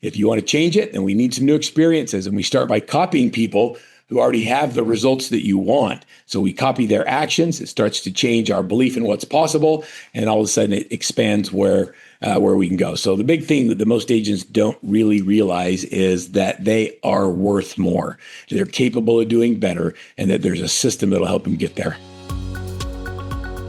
If you want to change it, then we need some new experiences. And we start by copying people who already have the results that you want. So we copy their actions. It starts to change our belief in what's possible. And all of a sudden it expands where we can go. So the big thing that the most agents don't really realize is that they are worth more. They're capable of doing better, and that there's a system that'll help them get there.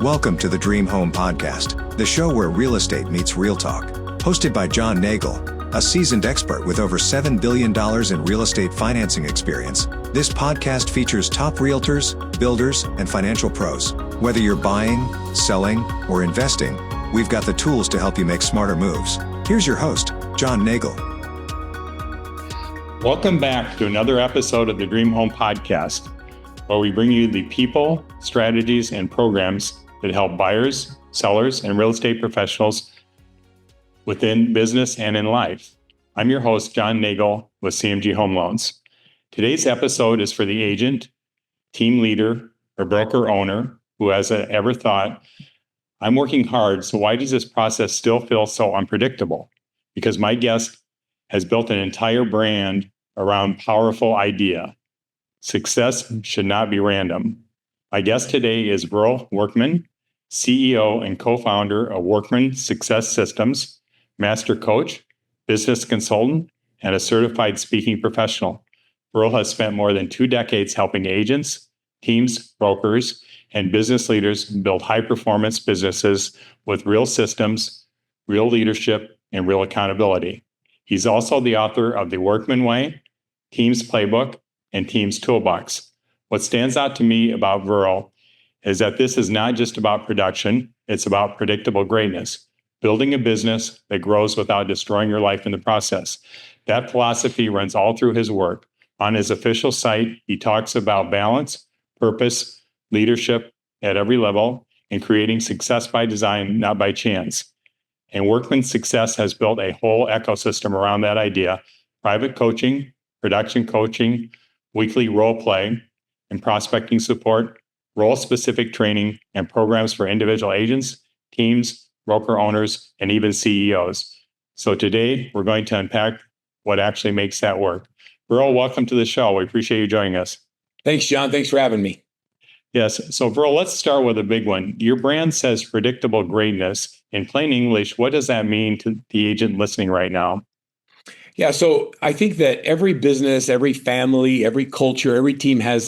Welcome to the Dream Home Podcast, the show where real estate meets real talk. Hosted by John Nagle, a seasoned expert with over $7 billion in real estate financing experience. This podcast features top realtors, builders, and financial pros. Whether you're buying, selling, or investing, we've got the tools to help you make smarter moves. Here's your host, John Nagle. Welcome back to another episode of the Dream Home Podcast, where we bring you the people, strategies, and programs that help buyers, sellers, and real estate professionals within business and in life. I'm your host, John Nagle with CMG Home Loans. Today's episode is for the agent, team leader, or broker owner who has ever thought, I'm working hard, so why does this process still feel so unpredictable? Because my guest has built an entire brand around powerful idea. Success should not be random. My guest today is Verl Workman, CEO and co-founder of Workman Success Systems, master coach, business consultant, and a certified speaking professional. Verl has spent more than 2 decades helping agents, teams, brokers, and business leaders build high-performance businesses with real systems, real leadership, and real accountability. He's also the author of The Workman Way, Team's Playbook, and Team's Toolbox. What stands out to me about Verl is that this is not just about production, it's about predictable greatness. Building a business that grows without destroying your life in the process. That philosophy runs all through his work. On his official site, he talks about balance, purpose, leadership at every level, and creating success by design, not by chance. And Workman Success has built a whole ecosystem around that idea: private coaching, production coaching, weekly role play, and prospecting support, role-specific training, and programs for individual agents, teams, broker owners, and even CEOs. So today, we're going to unpack what actually makes that work. Verl, welcome to the show. We appreciate you joining us. Thanks, John. Thanks for having me. Yes. So Verl, let's start with a big one. Your brand says predictable greatness. In plain English, what does that mean to the agent listening right now? Yeah, so I think that every business, every family, every culture, every team they're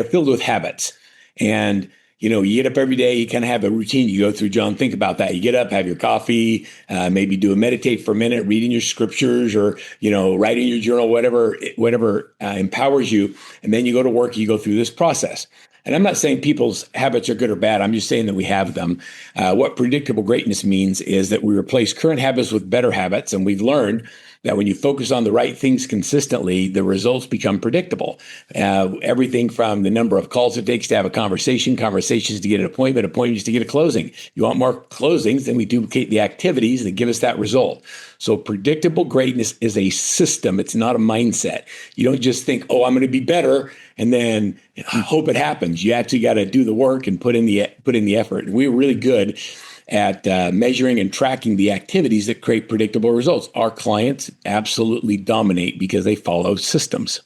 filled with habits. And you get up every day, you kind of have a routine you go through. John, think about that. You get up, have your coffee, maybe meditate for a minute, reading your scriptures or, writing your journal, whatever empowers you. And then you go to work, you go through this process. And I'm not saying people's habits are good or bad. I'm just saying that we have them. What predictable greatness means is that we replace current habits with better habits. And we've learned that when you focus on the right things consistently, the results become predictable. Everything from the number of calls it takes to have a conversation, conversations to get an appointment, appointments to get a closing. You want more closings, then we duplicate the activities that give us that result. So predictable greatness is a system. It's not a mindset. You don't just think, I'm going to be better and then hope it happens. You actually got to do the work and put in the effort. And we're really good at measuring and tracking the activities that create predictable results. Our clients absolutely dominate because they follow systems.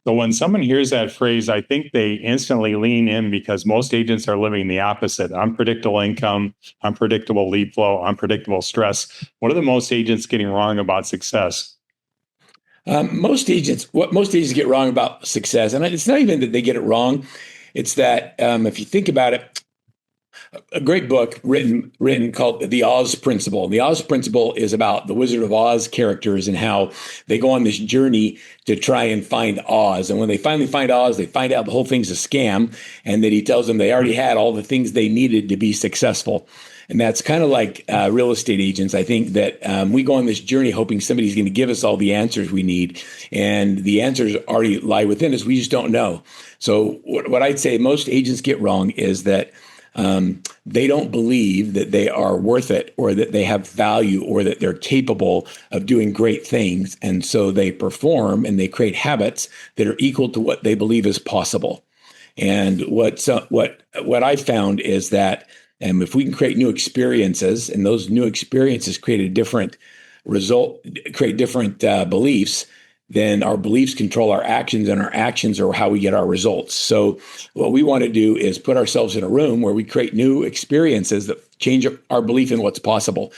So when someone hears that phrase, I think they instantly lean in because most agents are living the opposite. Unpredictable income, unpredictable lead flow, unpredictable stress. What are the most agents getting wrong about success? What most agents get wrong about success, and it's not even that they get it wrong, it's that if you think about it, a great book written called The Oz Principle. The Oz Principle is about the Wizard of Oz characters and how they go on this journey to try and find Oz. And when they finally find Oz, they find out the whole thing's a scam and that he tells them they already had all the things they needed to be successful. And that's kind of like real estate agents. I think that we go on this journey hoping somebody's going to give us all the answers we need. And the answers already lie within us. We just don't know. So what I'd say most agents get wrong is that they don't believe that they are worth it or that they have value or that they're capable of doing great things. And so they perform and they create habits that are equal to what they believe is possible. And what I found is that And if we can create new experiences, and those new experiences create a different result, create different beliefs, then our beliefs control our actions, and our actions are how we get our results. So what we want to do is put ourselves in a room where we create new experiences that change our belief in what's possible.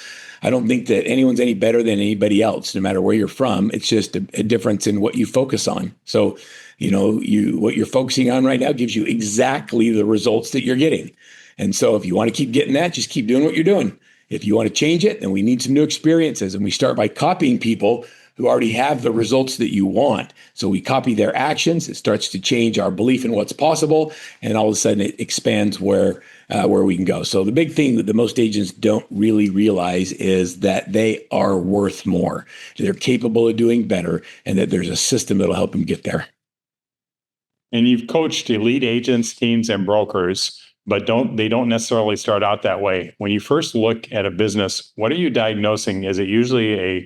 I don't think that anyone's any better than anybody else, no matter where you're from. It's just a difference in what you focus on. So, what you're focusing on right now gives you exactly the results that you're getting. And so if you want to keep getting that, just keep doing what you're doing. If you want to change it, then we need some new experiences. And we start by copying people who already have the results that you want. So we copy their actions. It starts to change our belief in what's possible. And all of a sudden it expands where we can go. So the big thing that the most agents don't really realize is that they are worth more. They're capable of doing better, and that there's a system that'll help them get there. And you've coached elite agents, teams, and brokers, but they don't necessarily start out that way. When you first look at a business, what are you diagnosing? Is it usually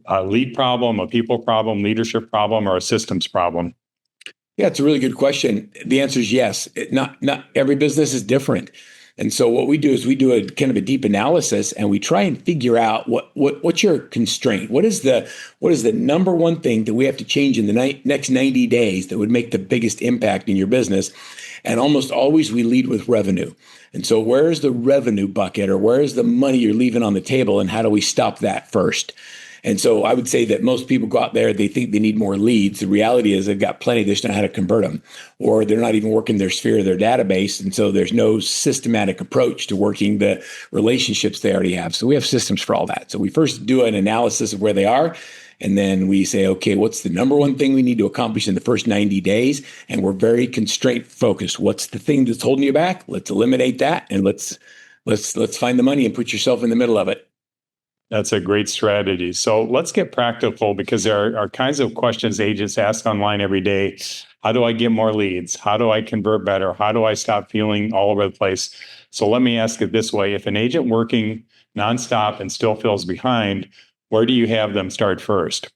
a lead problem, a people problem, leadership problem, or a systems problem? Yeah, it's a really good question. The answer is yes. Not every business is different. And so what we do is we do a kind of a deep analysis, and we try and figure out what's your constraint. What is the number one thing that we have to change in the next 90 days that would make the biggest impact in your business? And almost always we lead with revenue. And so where is the revenue bucket, or where is the money you're leaving on the table, and how do we stop that first? And so I would say that most people go out there, they think they need more leads. The reality is they've got plenty, they just don't know how to convert them, or they're not even working their sphere of their database. And so there's no systematic approach to working the relationships they already have. So we have systems for all that. So we first do an analysis of where they are. And then we say, okay, what's the number one thing we need to accomplish in the first 90 days? And we're very constraint focused. What's the thing that's holding you back? Let's eliminate that. And let's find the money and put yourself in the middle of it. That's a great strategy. So let's get practical, because there are kinds of questions agents ask online every day. How do I get more leads? How do I convert better? How do I stop feeling all over the place? So let me ask it this way. If an agent working nonstop and still feels behind, where do you have them start first?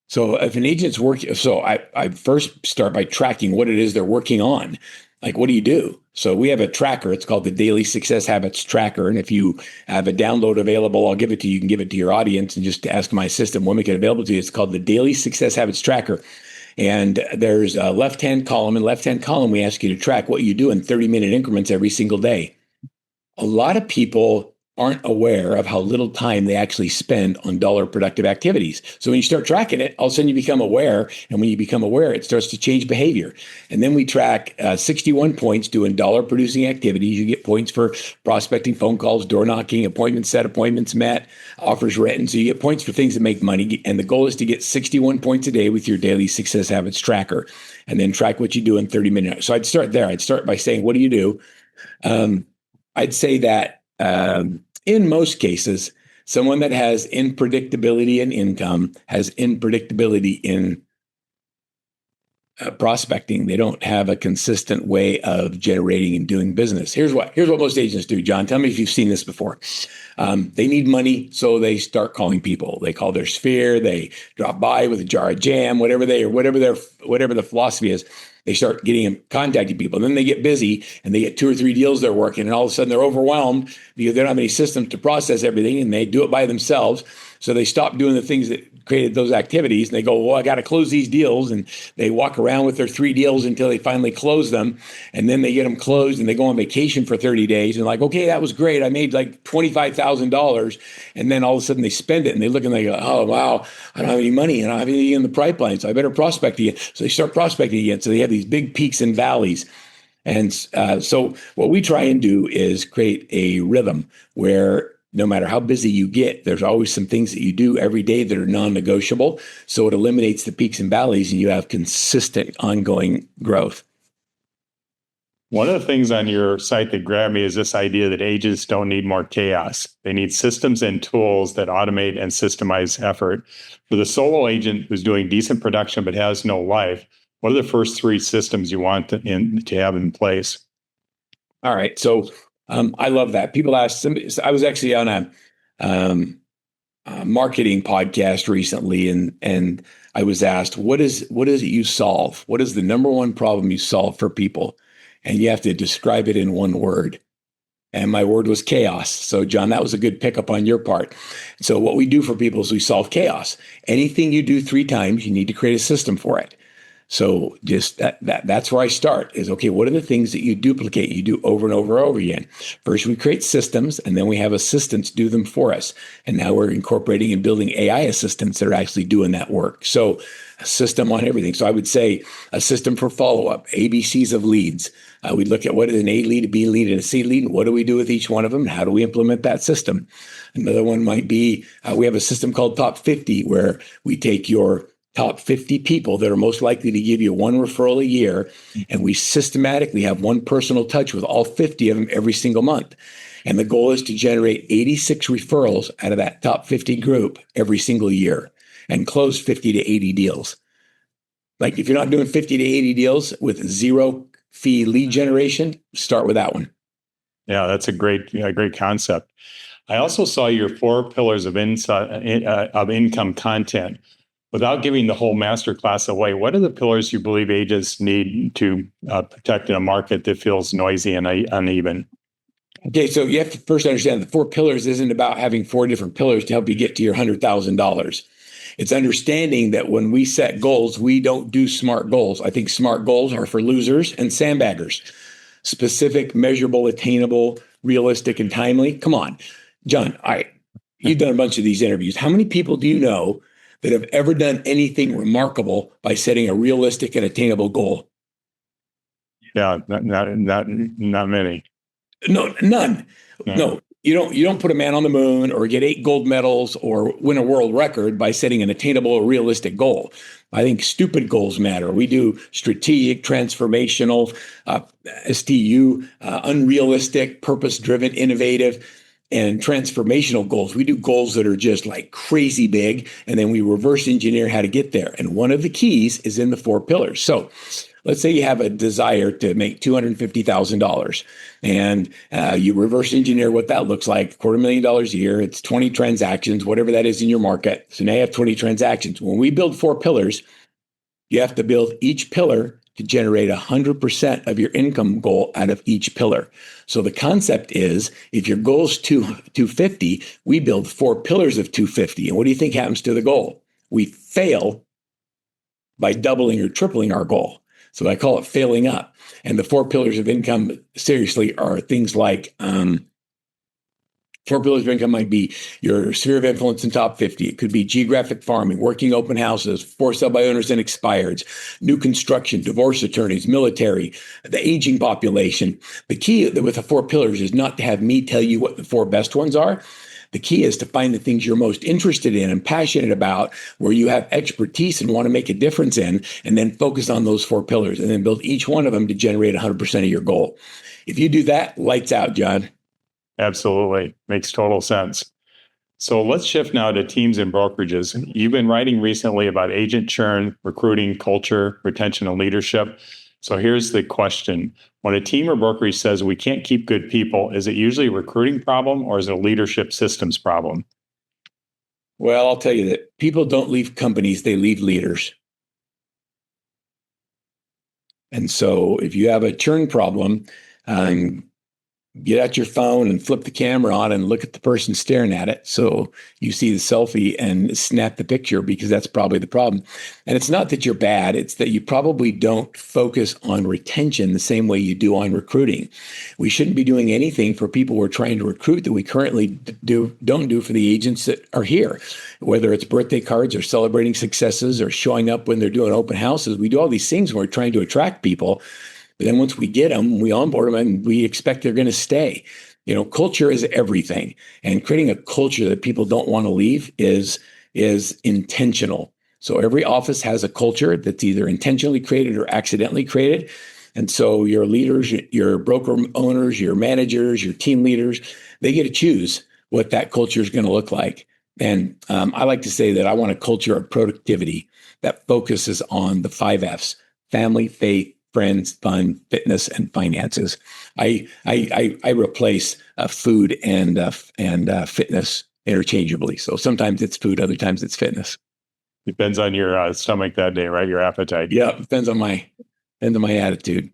So if an agent's working, so I first start by tracking what it is they're working on. Like, what do you do? So we have a tracker. It's called the Daily Success Habits Tracker. And if you have a download available, I'll give it to you. You can give it to your audience and just ask my assistant, we'll make it available to you. It's called the Daily Success Habits Tracker. And there's a left-hand column. In left-hand column, we ask you to track what you do in 30-minute increments every single day. A lot of people aren't aware of how little time they actually spend on dollar productive activities. So when you start tracking it, all of a sudden you become aware. And when you become aware, it starts to change behavior. And then we track 61 points doing dollar producing activities. You get points for prospecting, phone calls, door knocking, appointments set, appointments met, offers written. So you get points for things that make money. And the goal is to get 61 points a day with your Daily Success Habits Tracker, and then track what you do in 30 minutes. So I'd start there. I'd start by saying, what do you do? I'd say that in most cases, someone that has unpredictability in income has unpredictability in prospecting. They don't have a consistent way of generating and doing business. Here's what most agents do, John. Tell me if you've seen this before. They need money, so they start calling people. They call their sphere. They drop by with a jar of jam, whatever the philosophy is. They start contacting people. And then they get busy and they get 2 or 3 deals they're working. And all of a sudden they're overwhelmed because they don't have any systems to process everything, and they do it by themselves. So they stop doing the things that created those activities, and they go, well, I got to close these deals. And they walk around with their 3 deals until they finally close them. And then they get them closed and they go on vacation for 30 days. And like, okay, that was great. I made like $25,000. And then all of a sudden they spend it, and they look and they go, oh, wow, I don't have any money and I don't have anything in the pipeline. So I better prospect again. So they start prospecting again. So they have these big peaks and valleys. And so what we try and do is create a rhythm where no matter how busy you get, there's always some things that you do every day that are non-negotiable. So it eliminates the peaks and valleys, and you have consistent ongoing growth. One of the things on your site that grabbed me is this idea that agents don't need more chaos. They need systems and tools that automate and systemize effort. For the solo agent who's doing decent production but has no life, what are the first 3 systems you want to have in place? All right. So I love that. People ask, I was actually on a marketing podcast recently, and I was asked, what is it you solve? What is the number one problem you solve for people? And you have to describe it in one word. And my word was chaos. So, John, that was a good pickup on your part. So, what we do for people is we solve chaos. Anything you do 3 times, you need to create a system for it. So just that's where I start is, okay, what are the things that you duplicate, you do over and over and over again? First, we create systems, and then we have assistants do them for us. And now we're incorporating and building AI assistants that are actually doing that work. So a system on everything. So I would say a system for follow-up, ABCs of leads. We look at what is an A lead, a B lead, and a C lead, and what do we do with each one of them? And how do we implement that system? Another one might be, we have a system called Top 50, where we take your top 50 people that are most likely to give you 1 referral a year. And we systematically have 1 personal touch with all 50 of them every single month. And the goal is to generate 86 referrals out of that top 50 group every single year and close 50 to 80 deals. Like if you're not doing 50 to 80 deals with 0 fee lead generation, start with that one. Yeah, that's a great concept. I also saw your 4 pillars of income content. Without giving the whole masterclass away, what are the pillars you believe agents need to protect in a market that feels noisy and uneven? Okay, so you have to first understand the 4 pillars isn't about having 4 different pillars to help you get to your $100,000. It's understanding that when we set goals, we don't do SMART goals. I think SMART goals are for losers and sandbaggers. Specific, measurable, attainable, realistic, and timely. Come on, John, all right, you've done a bunch of these interviews. How many people do you know that have ever done anything remarkable by setting a realistic and attainable goal? Yeah, not many. No, none. No, you don't put a man on the moon or get 8 gold medals or win a world record by setting an attainable or realistic goal. I think stupid goals matter. We do strategic, transformational, STU, unrealistic, purpose-driven, innovative, and transformational goals. We do goals that are just like crazy big, and then we reverse engineer how to get there. And one of the keys is in the 4 pillars. So let's say you have a desire to make $250,000, and you reverse engineer what that looks like, $250,000 a year. It's 20 transactions, whatever that is in your market. So now you have 20 transactions. When we build 4 pillars, you have to build each pillar to generate 100% of your income goal out of each pillar. So the concept is, if your goal is 250, we build 4 pillars of 250. And what do you think happens to the goal? We fail by doubling or tripling our goal. So I call it failing up. And the 4 pillars of income, seriously, are things like 4 pillars of income might be your sphere of influence in top 50. It could be geographic farming, working open houses, for sale by owners and expireds, new construction, divorce attorneys, military, the aging population. The key with the 4 pillars is not to have me tell you what the 4 best ones are. The key is to find the things you're most interested in and passionate about, where you have expertise and want to make a difference in, and then focus on those 4 pillars and then build each one of them to generate 100% of your goal. If you do that, lights out, John. Absolutely. Makes total sense. So let's shift now to teams and brokerages. You've been writing recently about agent churn, recruiting, culture, retention, and leadership. So here's the question. When a team or brokerage says we can't keep good people, is it usually a recruiting problem or is it a leadership systems problem? Well, I'll tell you that people don't leave companies, they leave leaders. And so if you have a churn problem, get out your phone and flip the camera on and look at the person staring at it. So you see the selfie and snap the picture, because that's probably the problem. And it's not that you're bad. It's that you probably don't focus on retention the same way you do on recruiting. We shouldn't be doing anything for people we're trying to recruit that we currently don't do for the agents that are here, whether it's birthday cards or celebrating successes or showing up when they're doing open houses. We do all these things when we're trying to attract people. But then once we get them, we onboard them and we expect they're going to stay. Culture is everything. And creating a culture that people don't want to leave is intentional. So every office has a culture that's either intentionally created or accidentally created. And so your leaders, your broker owners, your managers, your team leaders, they get to choose what that culture is going to look like. And I like to say that I want a culture of productivity that focuses on the 5 F's: family, faith, friends, fun, fitness, and finances. I replace food and fitness interchangeably. So sometimes it's food, other times it's fitness. Depends on your stomach that day, right? Your appetite. Yeah, depends on my attitude.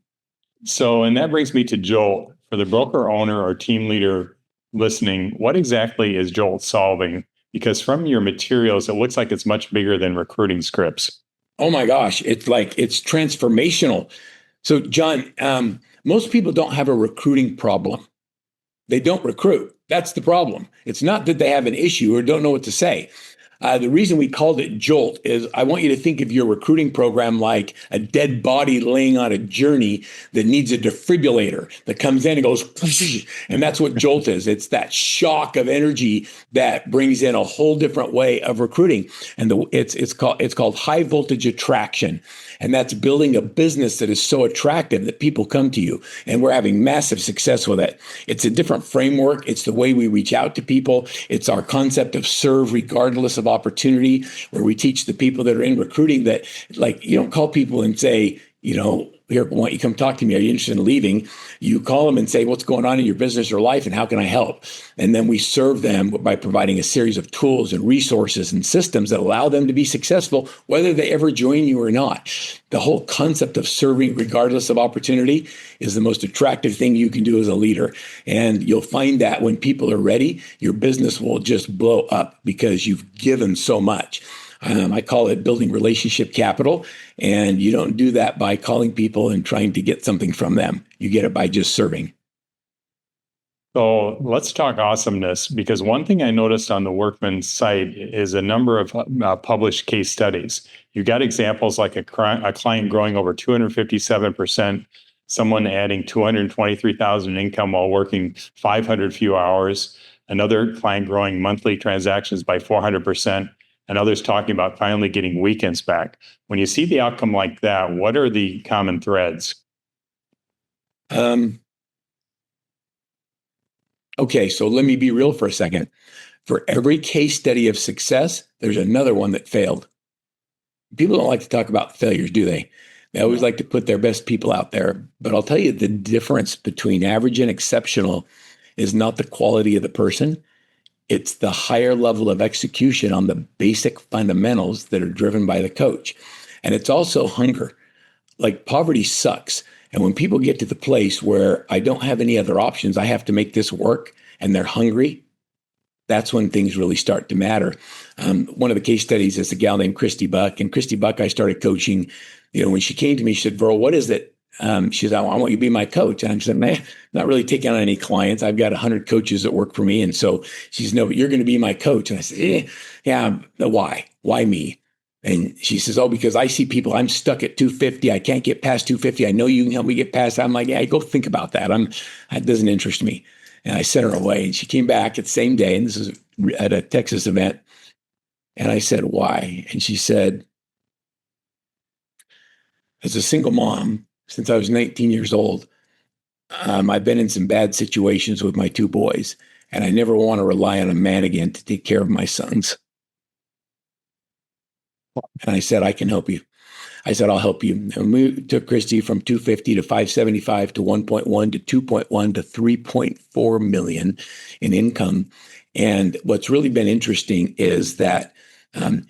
So, and that brings me to Joel. For the broker owner or team leader listening, what exactly is Jolt solving? Because from your materials, it looks like it's much bigger than recruiting scripts. Oh my gosh, it's transformational. So, John, most people don't have a recruiting problem. They don't recruit. That's the problem. It's not that they have an issue or don't know what to say. The reason we called it Jolt is I want you to think of your recruiting program like a dead body laying on a journey that needs a defibrillator that comes in and goes, and that's what Jolt is. It's that shock of energy that brings in a whole different way of recruiting. And it's called high voltage attraction. And that's building a business that is so attractive that people come to you. And we're having massive success with it. It's a different framework. It's the way we reach out to people. It's our concept of serve regardless of opportunity, where we teach the people that are in recruiting that, like, you don't call people and say, here, why don't you come talk to me? Are you interested in leaving? You call them and say, what's going on in your business or life and how can I help? And then we serve them by providing a series of tools and resources and systems that allow them to be successful, whether they ever join you or not. The whole concept of serving regardless of opportunity is the most attractive thing you can do as a leader. And you'll find that when people are ready, your business will just blow up because you've given so much. I call it building relationship capital. And you don't do that by calling people and trying to get something from them. You get it by just serving. So let's talk awesomeness, because one thing I noticed on the Workman site is a number of published case studies. You got examples like a client growing over 257%, someone adding 223,000 income while working 500 few hours, another client growing monthly transactions by 400%, and others talking about finally getting weekends back. When you see the outcome like that, what are the common threads? Okay, so let me be real for a second. For every case study of success, there's another one that failed. People don't like to talk about failures, do they? They always like to put their best people out there. But I'll tell you, the difference between average and exceptional is not the quality of the person. It's the higher level of execution on the basic fundamentals that are driven by the coach. And it's also hunger. Like, poverty sucks. And when people get to the place where I don't have any other options, I have to make this work, and they're hungry, that's when things really start to matter. One of the case studies is a gal named Christy Buck. And Christy Buck, I started coaching. When she came to me, she said, Verl, what is it? She said, I want you to be my coach. And I said, man, I'm not really taking on any clients. I've got 100 coaches that work for me. And so she said, no, but you're going to be my coach. And I said, yeah, why? Why me? And she says, oh, because I see people, I'm stuck at 250. I can't get past 250. I know you can help me get past that. I'm like, yeah, go think about that. That doesn't interest me. And I sent her away. And she came back the same day. And this is at a Texas event. And I said, why? And she said, as a single mom, since I was 19 years old, I've been in some bad situations with my two boys, and I never want to rely on a man again to take care of my sons. And I said, I can help you. I said, I'll help you. And we took Christy from 250 to 575 to 1.1 to 2.1 to 3.4 million in income. And what's really been interesting is that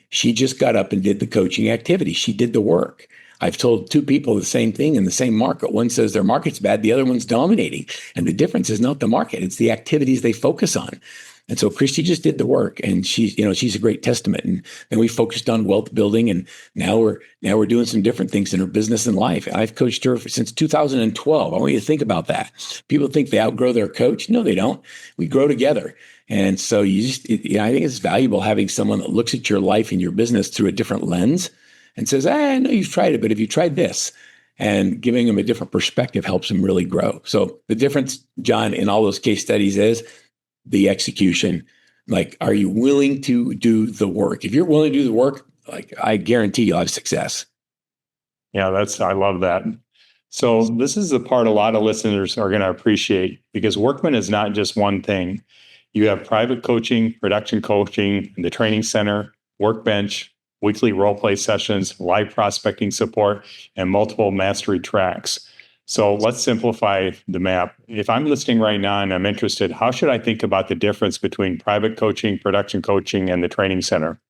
she just got up and did the coaching activity. She did the work. I've told two people the same thing in the same market. One says their market's bad, the other one's dominating. And the difference is not the market, it's the activities they focus on. And so Christy just did the work, and she's a great testament. And then we focused on wealth building, and now we're doing some different things in her business and life. I've coached her since 2012. I want you to think about that. People think they outgrow their coach. No, they don't. We grow together. And so I think it's valuable having someone that looks at your life and your business through a different lens and says, I know you've tried it, but have you tried this? And giving them a different perspective helps them really grow. So the difference, John, in all those case studies is the execution. Like, are you willing to do the work? If you're willing to do the work, like, I guarantee you'll have success. Yeah, I love that. So this is the part a lot of listeners are going to appreciate, because Workman is not just one thing. You have private coaching, production coaching, the training center, workbench, weekly role play sessions, live prospecting support, and multiple mastery tracks. So let's simplify the map. If I'm listening right now and I'm interested, how should I think about the difference between private coaching, production coaching, and the training center?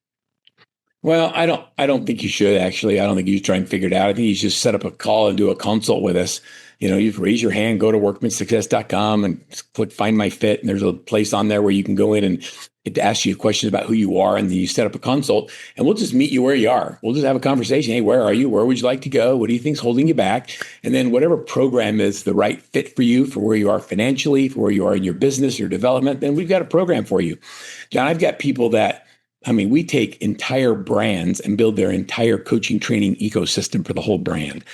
Well, I don't think you should, actually. I don't think you should try and figure it out. I think you should set up a call and do a consult with us. you raise your hand, go to workmansuccess.com and click Find My Fit. And there's a place on there where you can go in and it asks you questions about who you are. And then you set up a consult and we'll just meet you where you are. We'll just have a conversation. Hey, where are you? Where would you like to go? What do you think's holding you back? And then whatever program is the right fit for you, for where you are financially, for where you are in your business, your development, then we've got a program for you. John, I've got people that we take entire brands and build their entire coaching training ecosystem for the whole brand.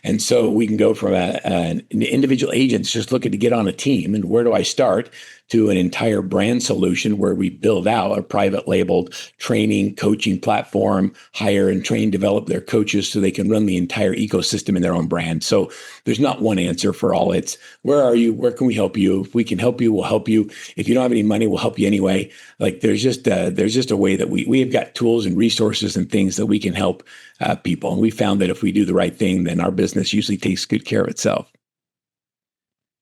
And so we can go from an individual agent just looking to get on a team and where do I start to an entire brand solution where we build out a private labeled training, coaching platform, hire and train, develop their coaches so they can run the entire ecosystem in their own brand. So there's not one answer for all. It's where are you? Where can we help you? If we can help you, we'll help you. If you don't have any money, we'll help you anyway. Like there's just a way that we have got tools and resources and things that we can help people. And we found that if we do the right thing, then our business usually takes good care of itself.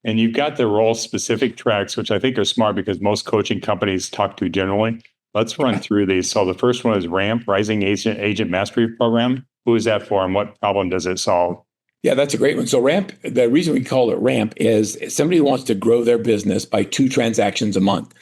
And you've got the role specific tracks, which I think are smart because most coaching companies talk to generally. Let's run through these. So the first one is RAMP, Rising Agent Mastery Program. Who is that for and what problem does it solve? Yeah, that's a great one. So RAMP, the reason we call it RAMP is somebody who wants to grow their business by 2 transactions a month.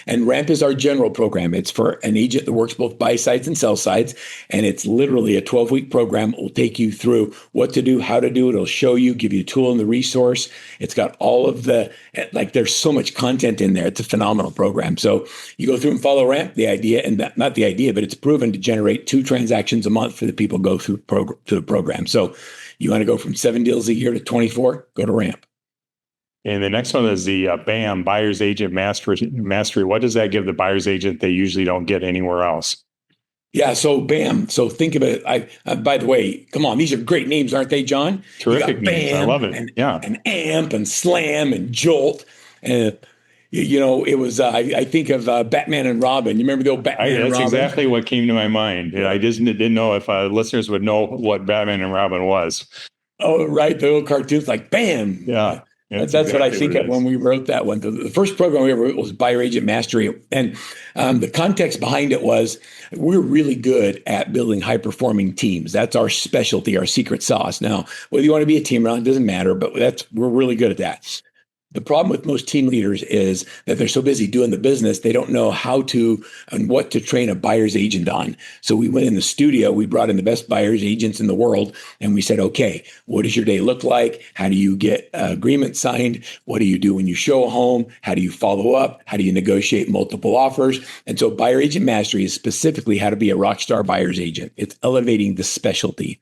And RAMP is our general program. It's for an agent that works both buy sides and sell sides. And it's literally a 12-week program. It will take you through what to do, how to do it. It'll show you, give you a tool and the resource. It's got all of there's so much content in there. It's a phenomenal program. So you go through and follow RAMP, the idea, and not the idea, but it's proven to generate 2 transactions a month for the people who go through the program. So you want to go from 7 deals a year to 24, go to RAMP. And the next one is the BAM, Buyer's Agent Mastery. What does that give the buyer's agent they usually don't get anywhere else? Yeah, so BAM. So think of it. By the way, come on, these are great names, aren't they, John? Terrific names. I love it. And, yeah. And AMP and SLAM and Jolt. And it was, I think of Batman and Robin. You remember the old Batman and Robin? That's exactly what came to my mind. Yeah. I just didn't know if listeners would know what Batman and Robin was. Oh, right. The old cartoons like BAM. Yeah. That's exactly what I think of when we wrote that one. The first program we ever wrote was Buyer Agent Mastery. And the context behind it was we're really good at building high-performing teams. That's our specialty, our secret sauce. Now, whether you want to be a team or not, it doesn't matter, but we're really good at that. The problem with most team leaders is that they're so busy doing the business, they don't know how to and what to train a buyer's agent on. So we went in the studio, we brought in the best buyer's agents in the world, and we said, okay, what does your day look like? How do you get agreement signed? What do you do when you show a home? How do you follow up? How do you negotiate multiple offers? And so Buyer Agent Mastery is specifically how to be a rock star buyer's agent. It's elevating the specialty.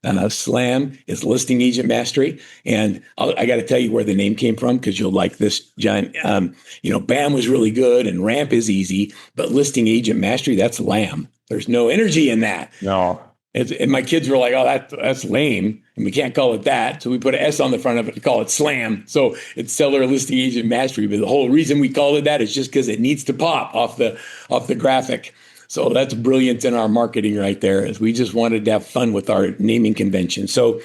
SLAM is Listing Agent Mastery. And I got to tell you where the name came from because you'll like this, John. BAM was really good and RAMP is easy, but Listing Agent Mastery, that's lamb. There's no energy in that. No. And my kids were like, oh, that's lame. And we can't call it that. So we put an S on the front of it to call it SLAM. So it's Seller Listing Agent Mastery. But the whole reason we call it that is just because it needs to pop off the graphic. So that's brilliant in our marketing right there, is we just wanted to have fun with our naming convention. So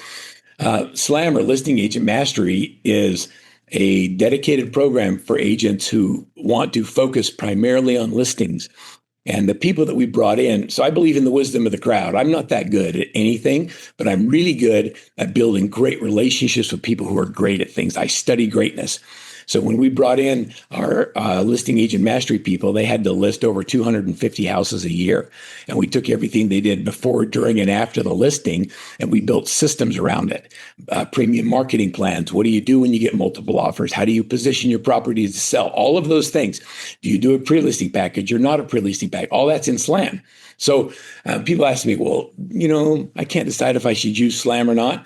SLAM, or Listing Agent Mastery, is a dedicated program for agents who want to focus primarily on listings. And the people that we brought in, so I believe in the wisdom of the crowd. I'm not that good at anything, but I'm really good at building great relationships with people who are great at things. I study greatness. So when we brought in our Listing Agent Mastery people, they had to list over 250 houses a year. And we took everything they did before, during, and after the listing, and we built systems around it. Premium marketing plans. What do you do when you get multiple offers? How do you position your property to sell? All of those things. Do you do a pre-listing package or not a pre-listing package? All that's in SLAM. So people ask me, well, I can't decide if I should use SLAM or not.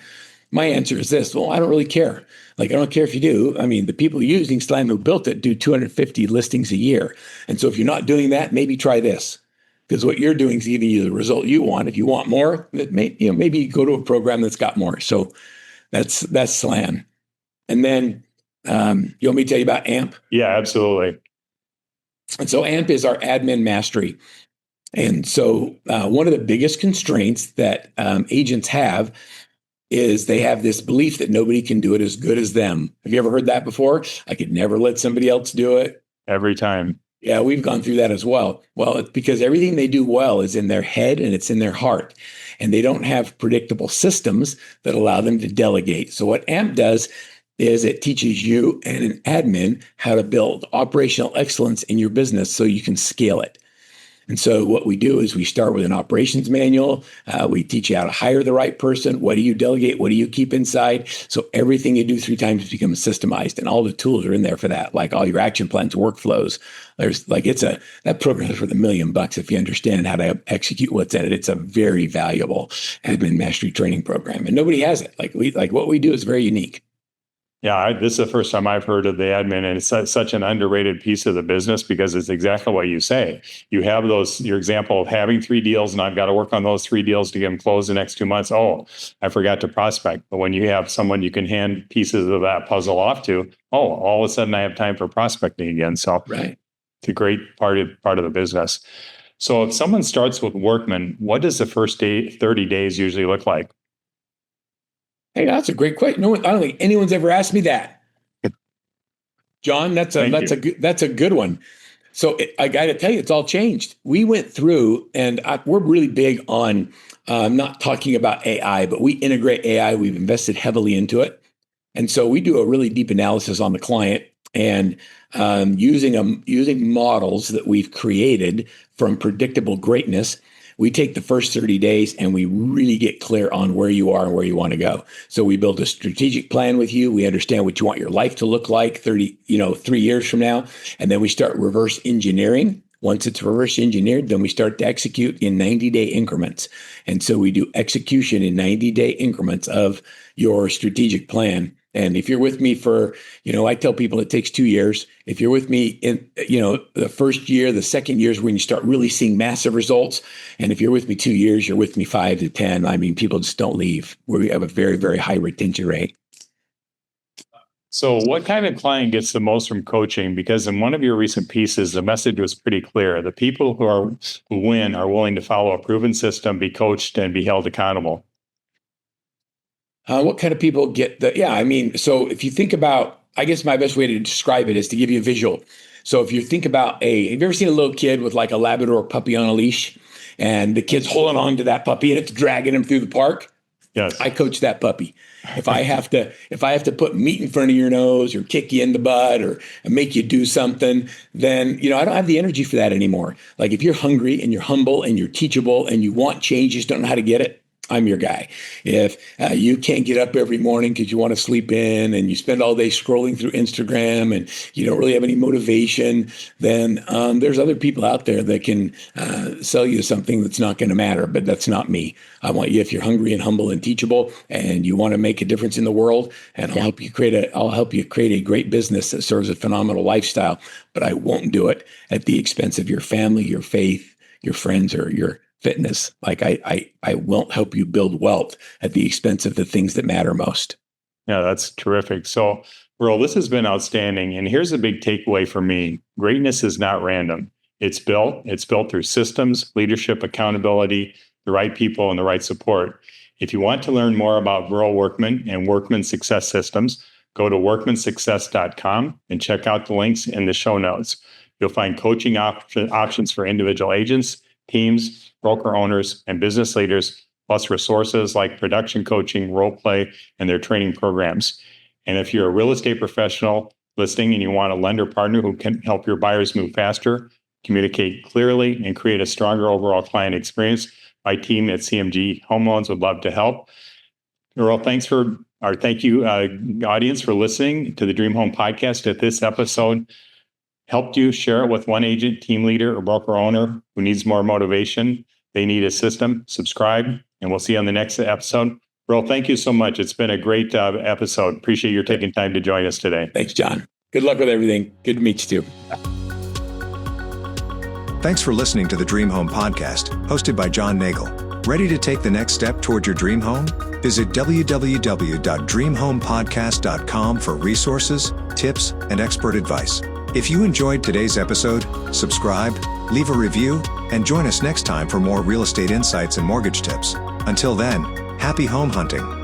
My answer is this. Well, I don't really care. I don't care if you do. The people using SLAM who built it do 250 listings a year. And so if you're not doing that, maybe try this. Because what you're doing is giving you the result you want. If you want more, maybe go to a program that's got more. So that's SLAM. And then you want me to tell you about AMP? Yeah, absolutely. And so AMP is our admin mastery. And so one of the biggest constraints that agents have is they have this belief that nobody can do it as good as them. Have you ever heard that before? I could never let somebody else do it. Every time. Yeah, we've gone through that as well. Well, it's because everything they do well is in their head and it's in their heart. And they don't have predictable systems that allow them to delegate. So what AMP does is it teaches you and an admin how to build operational excellence in your business so you can scale it. And so what we do is we start with an operations manual. We teach you how to hire the right person. What do you delegate? What do you keep inside? So everything you do 3 times becomes systemized, and all the tools are in there for that, like all your action plans, workflows. That program is worth $1 million if you understand how to execute what's in it. It's a very valuable admin mastery training program, and nobody has it. What we do is very unique. Yeah, this is the first time I've heard of the admin, and it's such an underrated piece of the business because it's exactly what you say. You have your example of having 3 deals, and I've got to work on those 3 deals to get them closed the next 2 months. Oh, I forgot to prospect. But when you have someone you can hand pieces of that puzzle off to, all of a sudden I have time for prospecting again. So right. It's a great part of the business. So if someone starts with Workman, what does the first 30 days usually look like? Hey, that's a great question. I don't think anyone's ever asked me that. John, that's a good one. So I got to tell you, it's all changed. We went through, and we're really big on not talking about AI, but we integrate AI. We've invested heavily into it. And so we do a really deep analysis on the client, and using models that we've created from predictable greatness. We take the first 30 days and we really get clear on where you are and where you want to go. So we build a strategic plan with you. We understand what you want your life to look like 3 years from now. And then we start reverse engineering. Once it's reverse engineered, then we start to execute in 90-day increments. And so we do execution in 90-day increments of your strategic plan. And if you're with me for, I tell people it takes 2 years. If you're with me in, the first year, the second year is when you start really seeing massive results. And if you're with me 2 years, you're with me 5 to 10. I mean, people just don't leave. We have a very, very high retention rate. So what kind of client gets the most from coaching? Because in one of your recent pieces, the message was pretty clear. The people who win are willing to follow a proven system, be coached, and be held accountable. What kind of people get so if you think about, I guess my best way to describe it is to give you a visual. So if you think about have you ever seen a little kid with like a Labrador puppy on a leash, and the kid's holding on to that puppy and it's dragging him through the park? Yes. I coach that puppy. If I have to put meat in front of your nose or kick you in the butt or make you do something, then, I don't have the energy for that anymore. Like if you're hungry and you're humble and you're teachable and you want change, you just don't know how to get it, I'm your guy. If you can't get up every morning because you want to sleep in and you spend all day scrolling through Instagram and you don't really have any motivation, then there's other people out there that can sell you something that's not going to matter, but that's not me. I want you, if you're hungry and humble and teachable and you want to make a difference in the world, and I'll help you create a great business that serves a phenomenal lifestyle, but I won't do it at the expense of your family, your faith, your friends, or your fitness. Like I won't help you build wealth at the expense of the things that matter most. Yeah, that's terrific. So, Verl, this has been outstanding. And here's a big takeaway for me. Greatness is not random. It's built through systems, leadership, accountability, the right people, and the right support. If you want to learn more about Verl Workman and Workman Success Systems, go to workmansuccess.com and check out the links in the show notes. You'll find coaching options for individual agents, teams, broker owners, and business leaders, plus resources like production coaching, role play, and their training programs. And if you're a real estate professional listening and you want a lender partner who can help your buyers move faster, communicate clearly, and create a stronger overall client experience, my team at CMG Home Loans would love to help. Verl, thank you, audience, for listening to the Dream Home Podcast. If this episode helped you, share it with one agent, team leader, or broker owner who needs more motivation. They need a system. Subscribe, and we'll see you on the next episode. Verl, thank you so much. It's been a great episode. Appreciate your taking time to join us today. Thanks, John. Good luck with everything. Good to meet you too. Thanks for listening to the Dream Home Podcast, hosted by John Nagle. Ready to take the next step toward your dream home? Visit www.dreamhomepodcast.com for resources, tips, and expert advice. If you enjoyed today's episode, subscribe, leave a review, and join us next time for more real estate insights and mortgage tips. Until then, happy home hunting.